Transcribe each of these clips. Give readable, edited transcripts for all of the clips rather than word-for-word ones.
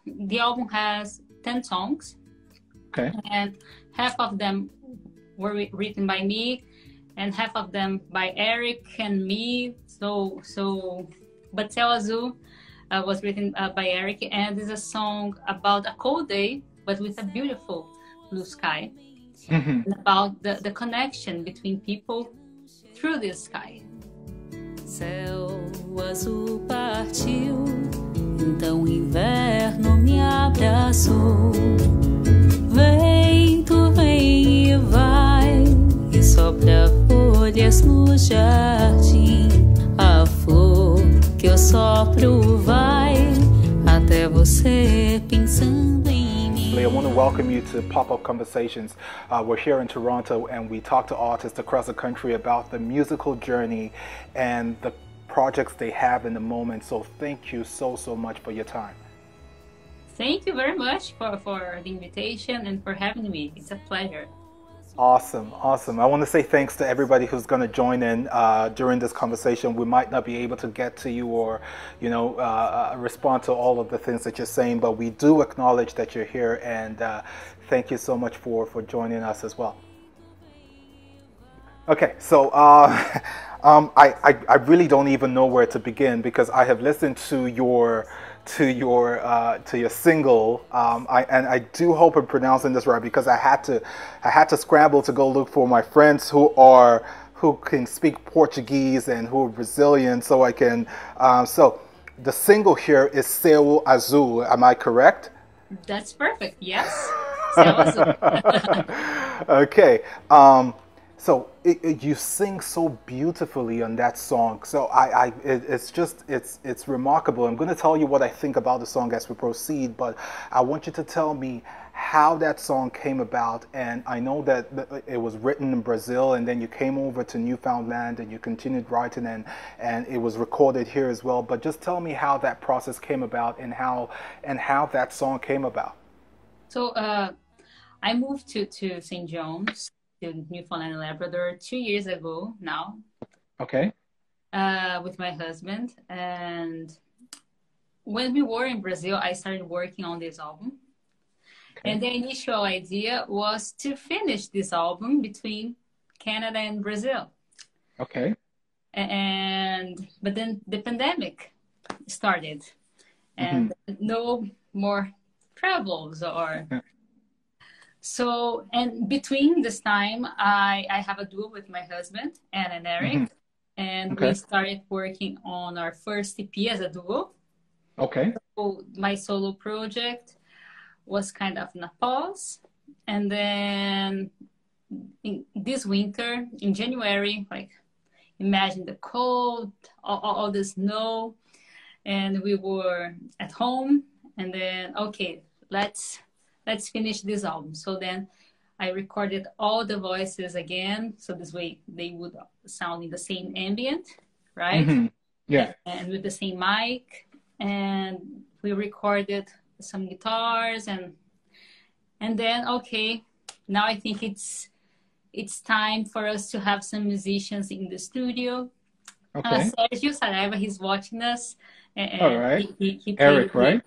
the album has 10 songs. Okay. And half of them were written by me, and half of them by Eric and me. But Ceú Azul was written by Eric, and is a song about a cold day, but with a beautiful blue sky, and about the connection between people through this sky. Céu azul partiu, então o inverno me abraçou. Vento vem e vai, e sopra folhas no jardim. A flor que eu sopro vai até você pensando em mim. I want to welcome you to Pop-Up Conversations. We're here in Toronto and we talk to artists across the country about the musical journey and the projects they have in the moment. So thank you so much for your time. Thank you very much for the invitation and for having me. It's a pleasure. Awesome. I want to say thanks to everybody who's going to join in during this conversation. We might not be able to get to you or, respond to all of the things that you're saying, but we do acknowledge that you're here, and thank you so much for joining us as well. Okay, so I really don't even know where to begin, because I have listened to your single, and I do hope I'm pronouncing this right, because I had to scramble to go look for my friends who can speak Portuguese and who are Brazilian, so I can. So the single here is Ceú Azul. Am I correct? That's perfect. Yes. Ceú Azul. Okay. So you sing so beautifully on that song. So it's remarkable. I'm going to tell you what I think about the song as we proceed, but I want you to tell me how that song came about. And I know that it was written in Brazil, and then you came over to Newfoundland and you continued writing, and it was recorded here as well. But just tell me how that process came about and how that song came about. So I moved to St. John's, to Newfoundland and Labrador 2 years ago now. Okay. With my husband. And when we were in Brazil, I started working on this album. Okay. And the initial idea was to finish this album between Canada and Brazil. Okay. But then the pandemic started, and no more travels or... So, and between this time, I have a duo with my husband and Eric, and we started working on our first EP as a duo. Okay. So my solo project was kind of in a pause, and then this winter, in January, like, imagine the cold, all the snow, and we were at home, and then, okay, let's finish this album. So then I recorded all the voices again, so this way they would sound in the same ambient, right? Yeah. And with the same mic, and we recorded some guitars, and then, okay, now I think it's time for us to have some musicians in the studio. Okay. Sergio Saraiva, he's watching us. All right. He Eric, right?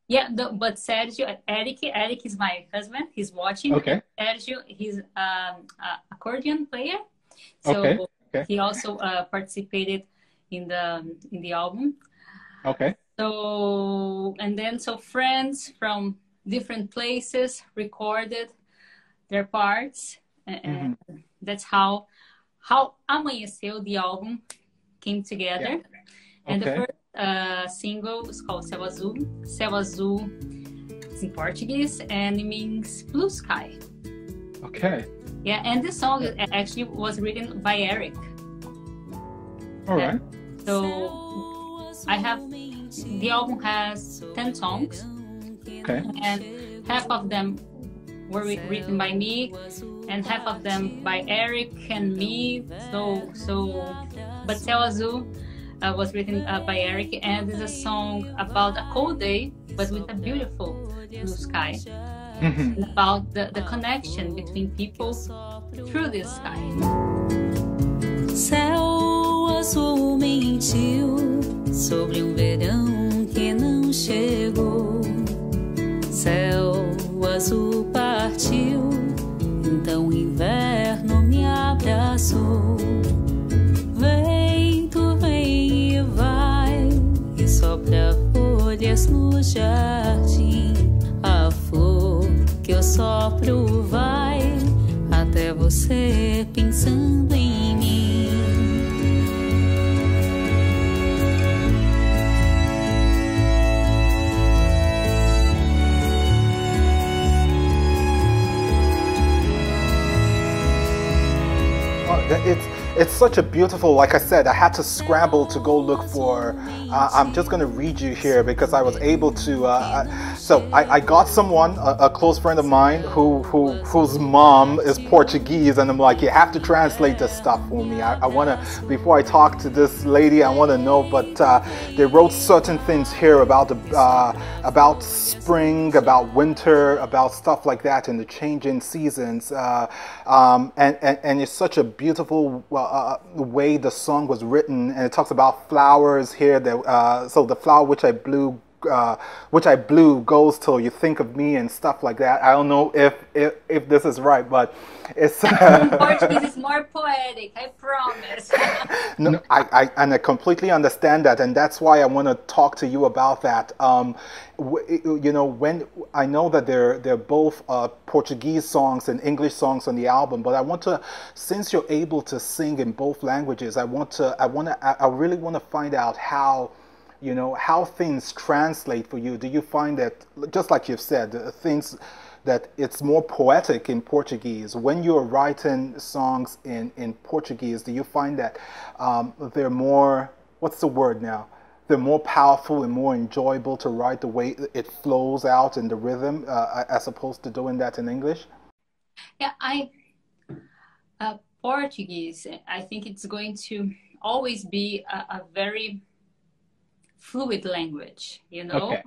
Yeah, but Sergio, Eric is my husband. He's watching. Okay. Sergio, he's an accordion player. So he also participated in the album. Okay. So friends from different places recorded their parts, and that's how Amanheceu, the album, came together. Yeah. And the first single is called Ceú Azul. Ceú Azul is in Portuguese and it means blue sky. Okay. Yeah, and this song actually was written by Eric. All right. So the album has 10 songs. Okay. And half of them were written by me, and half of them by Eric and me. But Ceú Azul was written by Eric, and is a song about a cold day, but with a beautiful blue sky. And about the connection between people through this sky. Céu azul mentiu sobre verão que não chegou. azul partiu, então o inverno me abraçou. Vento vem e vai, e sopra folhas no jardim. A flor que eu sopro vai até você pensando em mim. It's such a beautiful, like I said, I had to scramble to go look for, I'm just going to read you here because I was able to, so I got someone, a close friend of mine whose mom is Portuguese, and I'm like, you have to translate this stuff for me. I want to, before I talk to this lady, I want to know, but they wrote certain things here about spring, about winter, about stuff like that, and the changing seasons, and it's such a beautiful way the song was written, and it talks about flowers here. That so the flower which I blew goes till you think of me and stuff like that. I don't know if this is right, but it's Portuguese is more poetic, I promise. No, I completely understand that, and that's why I want to talk to you about that. You know, when I know that they're both Portuguese songs and English songs on the album, but I want to, since you're able to sing in both languages, I really want to find out how, you know, how things translate for you. Do you find that, just like you've said, things that it's more poetic in Portuguese? When you're writing songs in Portuguese, do you find that they're more, what's the word now? They're more powerful and more enjoyable to write the way it flows out in the rhythm as opposed to doing that in English? Yeah, Portuguese, I think it's going to always be a very fluid language, you know? Okay.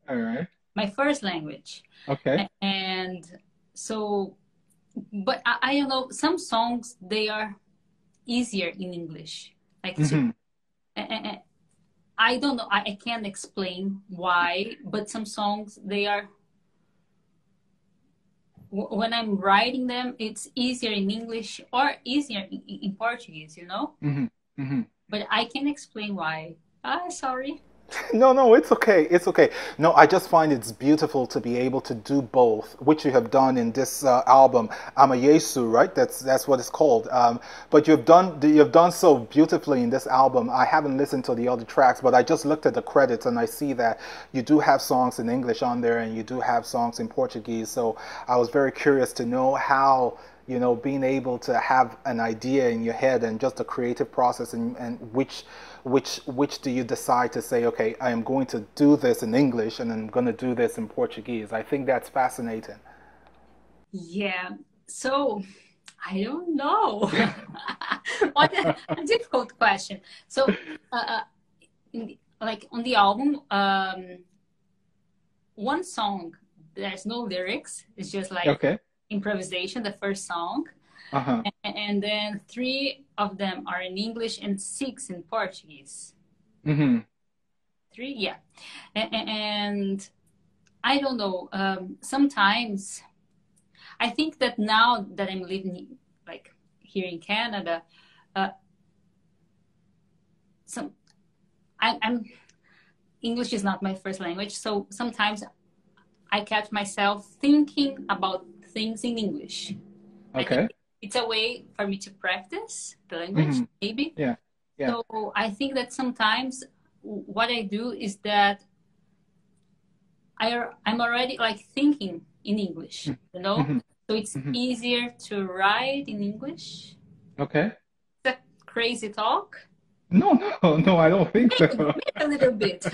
All right. My first language. Okay. And so, but I don't know, some songs, they are easier in English. Like, I don't know, I can't explain why, but some songs, they are, when I'm writing them, it's easier in English or easier in Portuguese, you know? But I can't explain why. Sorry. No, it's okay. It's okay. No, I just find it's beautiful to be able to do both, which you have done in this album, Amayesu, right? That's what it's called. But you've done so beautifully in this album. I haven't listened to the other tracks, but I just looked at the credits and I see that you do have songs in English on there and you do have songs in Portuguese. So I was very curious to know how, you know, being able to have an idea in your head and just a creative process, and which do you decide to say, okay, I am going to do this in English and I'm going to do this in Portuguese? I think that's fascinating. Yeah, so I don't know. What a difficult question. So, like on the album, one song, there's no lyrics. It's just like improvisation, the first song. And then 3 of them are in English and 6 in Portuguese. 3, yeah. And I don't know, sometimes I think that now that I'm living like here in Canada, I'm English is not my first language, so sometimes I catch myself thinking about things in English. Okay. It's a way for me to practice the language, maybe. Yeah. So I think that sometimes what I do is that I'm already like thinking in English, you know? So it's easier to write in English. Okay. It's a crazy talk. No, I don't think so. Maybe a little bit.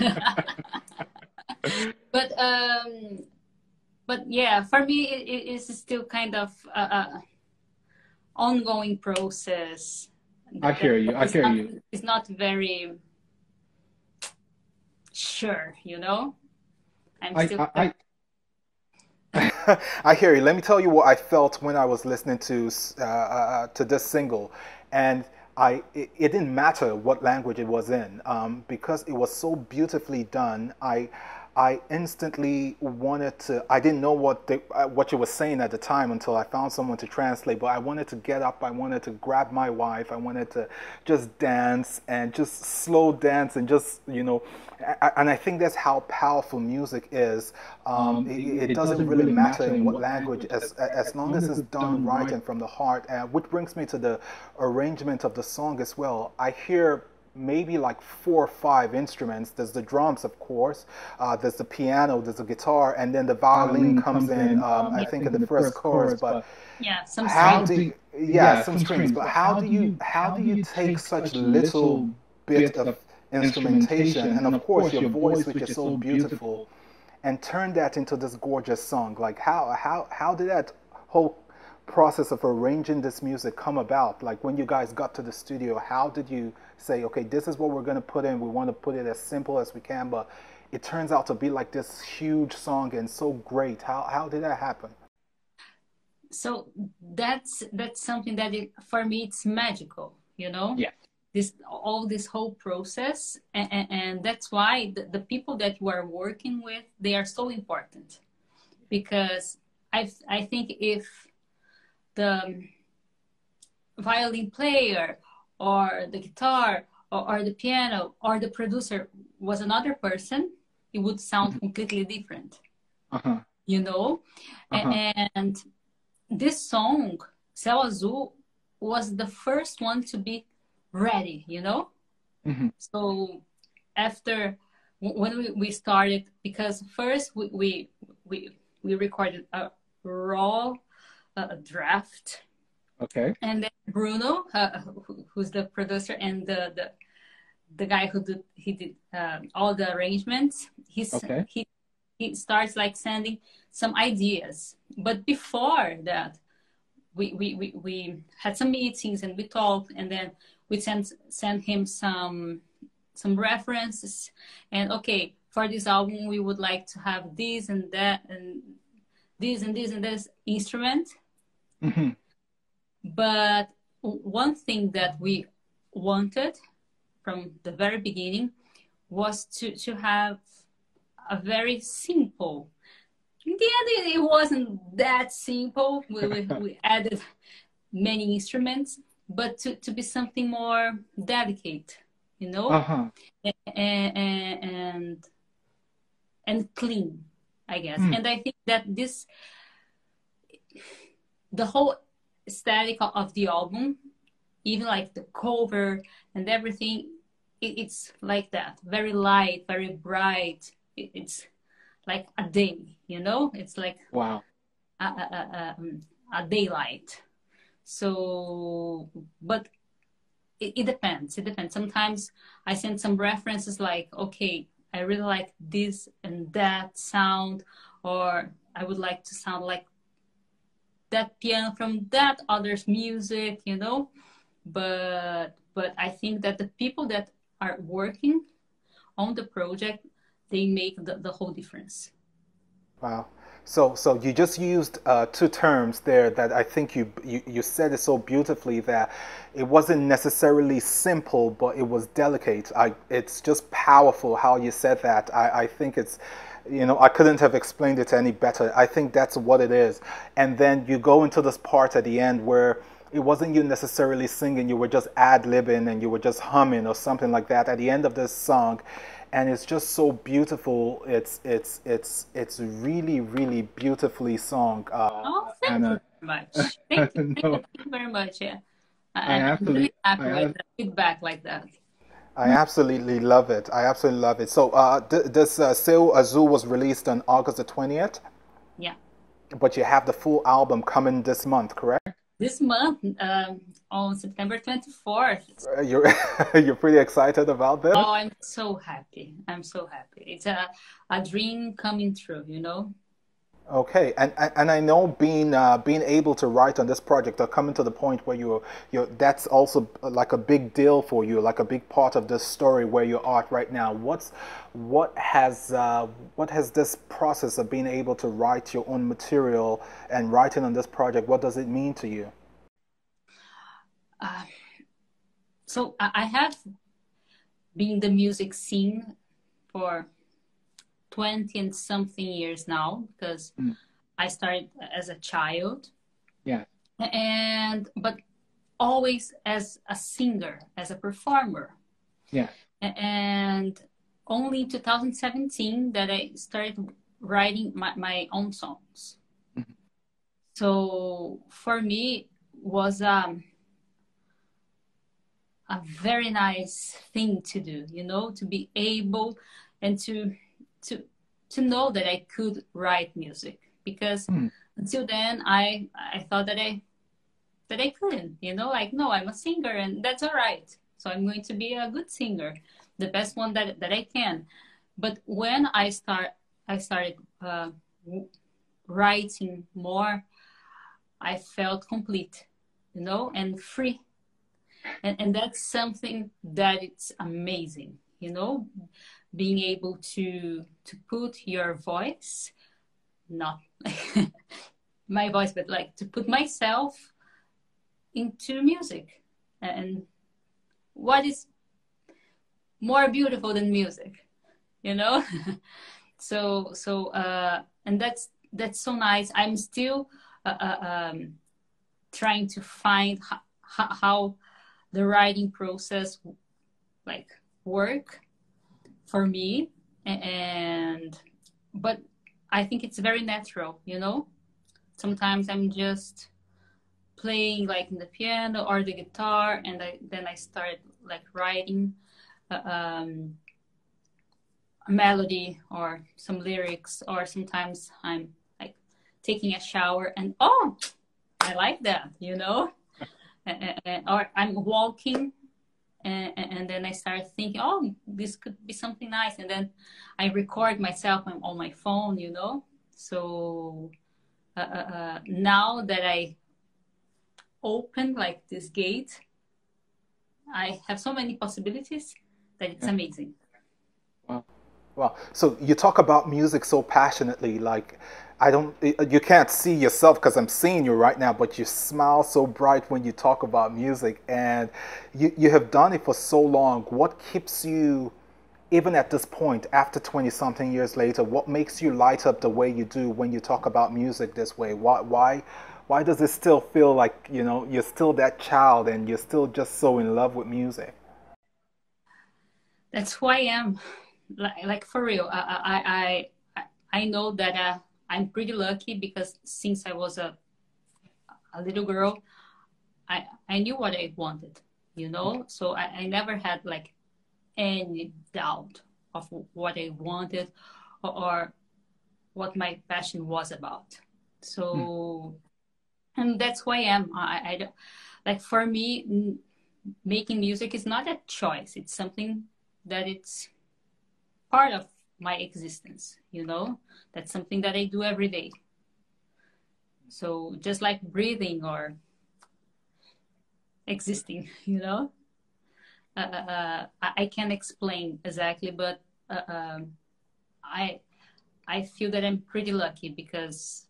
But yeah, for me, it is still kind of ongoing process. I hear you. It's not very sure, you know? I hear you. Let me tell you what I felt when I was listening to this single, and it didn't matter what language it was in, because it was so beautifully done. I instantly wanted to. I didn't know what you were saying at the time until I found someone to translate. But I wanted to get up. I wanted to grab my wife. I wanted to just dance and just slow dance and just And I think that's how powerful music is. It doesn't really matter in what language, as long as it's done right and from the heart. Which brings me to the arrangement of the song as well. I hear maybe like 4 or 5 instruments. There's the drums, of course. There's the piano. There's the guitar, and then the violin comes in. I think in the first chorus. But yeah, some some strings. But how do you take such little bit of instrumentation and of course your voice, which is so beautiful, and turn that into this gorgeous song? Like how did that whole process of arranging this music come about? Like when you guys got to the studio, how did you say, okay, this is what we're going to put in, we want to put it as simple as we can, but it turns out to be like this huge song and so great? How did that happen? So that's something that for me it's magical, Yeah. This whole process, and that's why the people that you are working with, they are so important, because I think if the violin player or the guitar or the piano or the producer was another person, it would sound completely different. And this song, Ceú Azul, was the first one to be ready, So after, when we started, because first we recorded a raw draft. Okay. And then Bruno, who's the producer and the guy who did all the arrangements, he starts like sending some ideas. But before that, we had some meetings and we talked, and then we sent him some references, and okay, for this album we would like to have this and that and this and this and this instrument. But one thing that we wanted from the very beginning was to have a very simple. In the end, it wasn't that simple. We added many instruments, but to be something more delicate, and clean, I guess. And I think that the whole aesthetic of the album, even like the cover and everything, it's like that, very light, very bright. It's like a day, it's like wow, a daylight. So, but it depends. Sometimes I send some references like, okay, I really like this and that sound, or I would like to sound like that piano from that other's music, but I think that the people that are working on the project, they make the whole difference. Wow. So you just used 2 terms there that I think you said it so beautifully, that it wasn't necessarily simple, but it was delicate. It's just powerful how you said that. I think it's, I couldn't have explained it any better. I think that's what it is. And then you go into this part at the end where it wasn't you necessarily singing, you were just ad-libbing and you were just humming or something like that at the end of this song. And it's just so beautiful. It's really, really beautifully sung. Thank you very much. Thank you very much. Yeah, I'm really happy with the feedback like that. I absolutely love it. So this Ceú Azul was released on August the 20th? Yeah. But you have the full album coming this month, correct? This month, on September 24th. You're pretty excited about this? Oh, I'm so happy. It's a dream coming true, Okay, and I know being able to write on this project or coming to the point where you're that's also like a big deal for you, like a big part of this story where you are right now. What has this process of being able to write your own material and writing on this project, what does it mean to you? So I have been in the music scene for 20 and something years now, because I started as a child. Yeah. But always as a singer, as a performer. Yeah. And only in 2017 that I started writing my own songs. Mm-hmm. So for me was a very nice thing to do, you know, to be able and to know that I could write music, because until then I thought that I couldn't, you know, like, no, I'm a singer and that's all right. So I'm going to be a good singer, the best one that I can. But when I started writing more, I felt complete, you know, and free. And that's something that it's amazing, you know, being able to put your voice, not my voice, but like to put myself into music. And what is more beautiful than music, you know? so and that's so nice. I'm still trying to find how the writing process like work for me, but I think it's very natural, you know. Sometimes I'm just playing like in the piano or the guitar, and then I start like writing a melody or some lyrics, or sometimes I'm like taking a shower and oh, I like that, you know. Or I'm walking and then I start thinking, oh, this could be something nice, and then I record myself on my phone, you know. So now that I opened like this gate, I have so many possibilities that it's amazing. Wow. Wow. So you talk about music so passionately, like you can't see yourself because I'm seeing you right now, but you smile so bright when you talk about music, and you have done it for so long. What keeps you, even at this point, after 20 something years later, what makes you light up the way you do when you talk about music this way? Why does it still feel like, you know, you're still that child and you're still just so in love with music? That's who I am. Like for real. I know that I'm pretty lucky, because since I was a little girl, I knew what I wanted, you know. So I never had like any doubt of what I wanted or what my passion was about. So, and that's who I am. I don't, like, for me, making music is not a choice. It's something that it's part of my existence, you know. That's something that I do every day. So just like breathing or existing, you know. I can't explain exactly, but I feel that I'm pretty lucky, because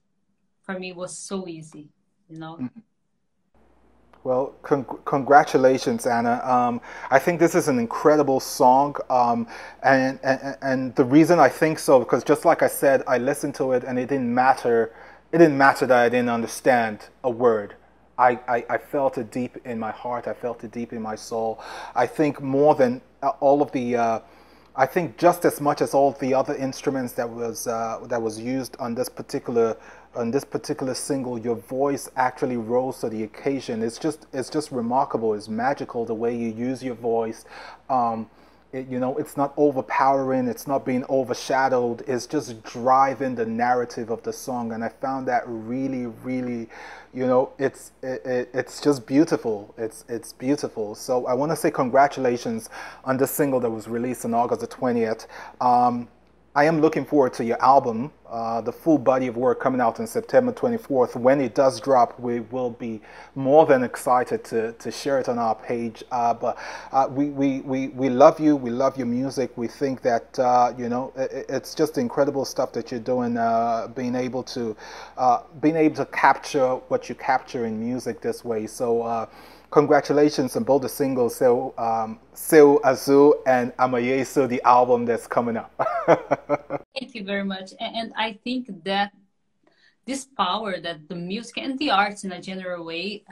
for me it was so easy, you know. Well, congratulations, Anna. I think this is an incredible song, and the reason I think so, because just like I said, I listened to it and it didn't matter. It didn't matter that I didn't understand a word. I felt it deep in my heart. I felt it deep in my soul. I think more than all of the, I think just as much as all the other instruments that was used on this particular single, your voice actually rose to the occasion. It's just remarkable. It's magical the way you use your voice. You know, it's not overpowering. It's not being overshadowed. It's just driving the narrative of the song, and I found that really, really, you know, it's just beautiful. It's beautiful. So I want to say congratulations on this single that was released on August the 20th. I am looking forward to your album, the full body of work coming out on September 24th. When it does drop, we will be more than excited to share it on our page. But we love you. We love your music. We think that, you know, it's just incredible stuff that you're doing, being able to capture what you capture in music this way. So congratulations on both the singles, Ceú Azul and Amanheço, the album that's coming up. Thank you very much. And I think that this power that the music and the arts in a general way,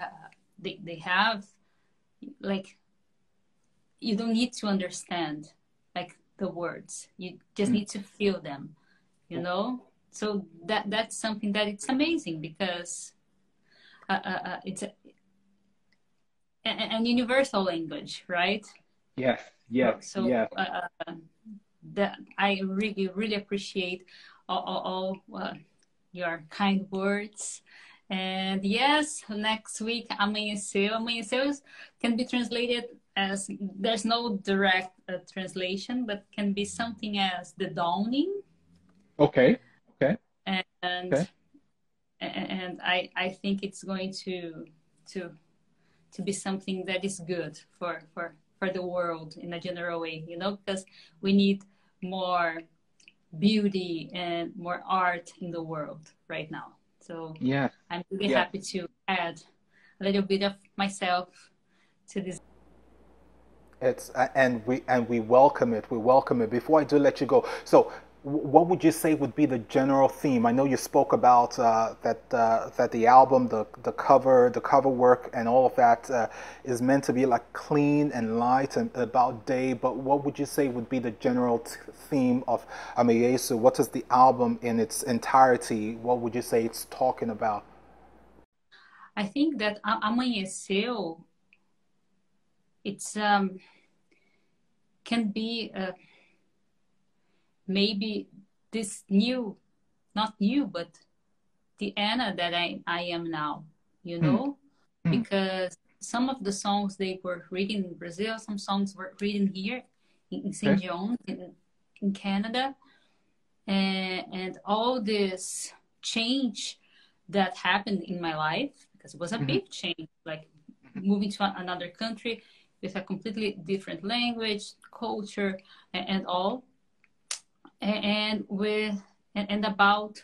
they have, like, you don't need to understand, like, the words. You just need to feel them, you know? So that's something that it's amazing, because it's an universal language, right? Yes, yes, so, yes. That I really, really appreciate all your kind words. And yes, next week, Amanheceu. Amanheceu can be translated as, there's no direct translation, but can be something as the dawning. Okay, okay. And okay. And I think it's going to be something that is good for the world in a general way, you know, because we need more beauty and more art in the world right now. So yeah, I'm really happy to add a little bit of myself to this. It's and we welcome it. We welcome it. Before I do let you go, so what would you say would be the general theme? I know you spoke about that the album, the cover work, and all of that is meant to be like clean and light and about day. But what would you say would be the general theme of Amanheceu? What is the album in its entirety? What would you say it's talking about? I think that Amanheceu, it's can be maybe this new, not new, but the Anna that I am now, you know, because some of the songs they were written in Brazil, some songs were written here in St. John's in Canada, and all this change that happened in my life, because it was a big change, like moving to another country with a completely different language, culture, and all. And about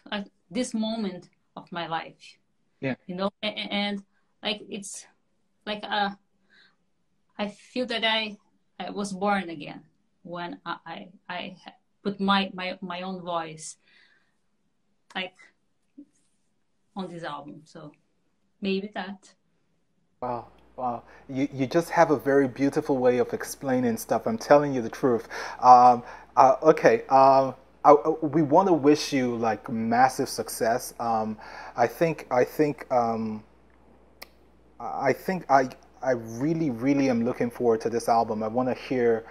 this moment of my life, you know, and like it's like I feel that I was born again when I put my own voice like on this album. So maybe that. Wow. Wow, you just have a very beautiful way of explaining stuff. I'm telling you the truth. Okay, we want to wish you like massive success. I think I really, really am looking forward to this album. I want to hear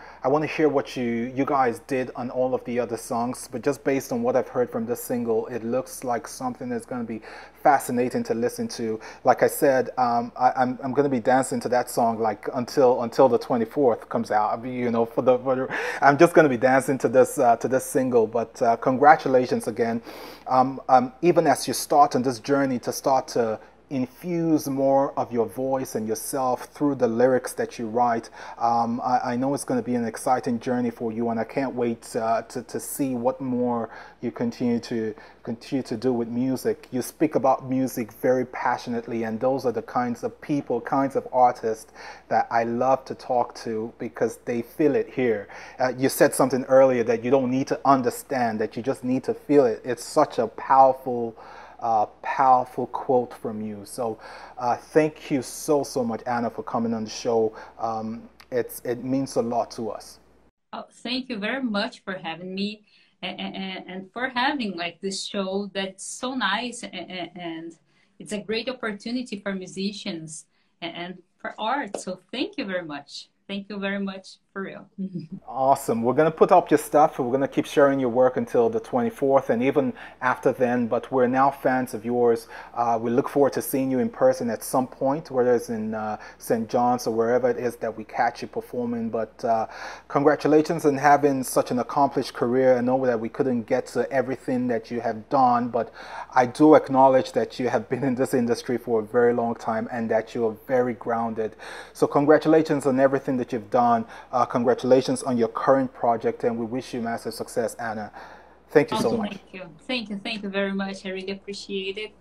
what you guys did on all of the other songs, but just based on what I've heard from this single, it looks like something that's going to be fascinating to listen to. Like I said, I'm going to be dancing to that song like until the 24th comes out. You know, I'm just going to be dancing to this single. But congratulations again. Even as you start on this journey to start to infuse more of your voice and yourself through the lyrics that you write. I know it's going to be an exciting journey for you, and I can't wait to see what more you continue to do with music. You speak about music very passionately, and those are the kinds of people, kinds of artists that I love to talk to because they feel it here. You said something earlier that you don't need to understand, that you just need to feel it. It's such a powerful quote from you. So thank you so much, Anna, for coming on the show. It means a lot to us. Oh, thank you very much for having me and for having like this show that's so nice, and it's a great opportunity for musicians and for art. So thank you very much. Thank you very much, for real. Awesome. We're going to put up your stuff. We're going to keep sharing your work until the 24th and even after then. But we're now fans of yours. We look forward to seeing you in person at some point, whether it's in St. John's or wherever it is that we catch you performing. But congratulations on having such an accomplished career. I know that we couldn't get to everything that you have done, but I do acknowledge that you have been in this industry for a very long time and that you are very grounded. So congratulations on everything that you've done. Congratulations on your current project, and we wish you massive success, Anna. Thank you so much. Thank you very much. I really appreciate it.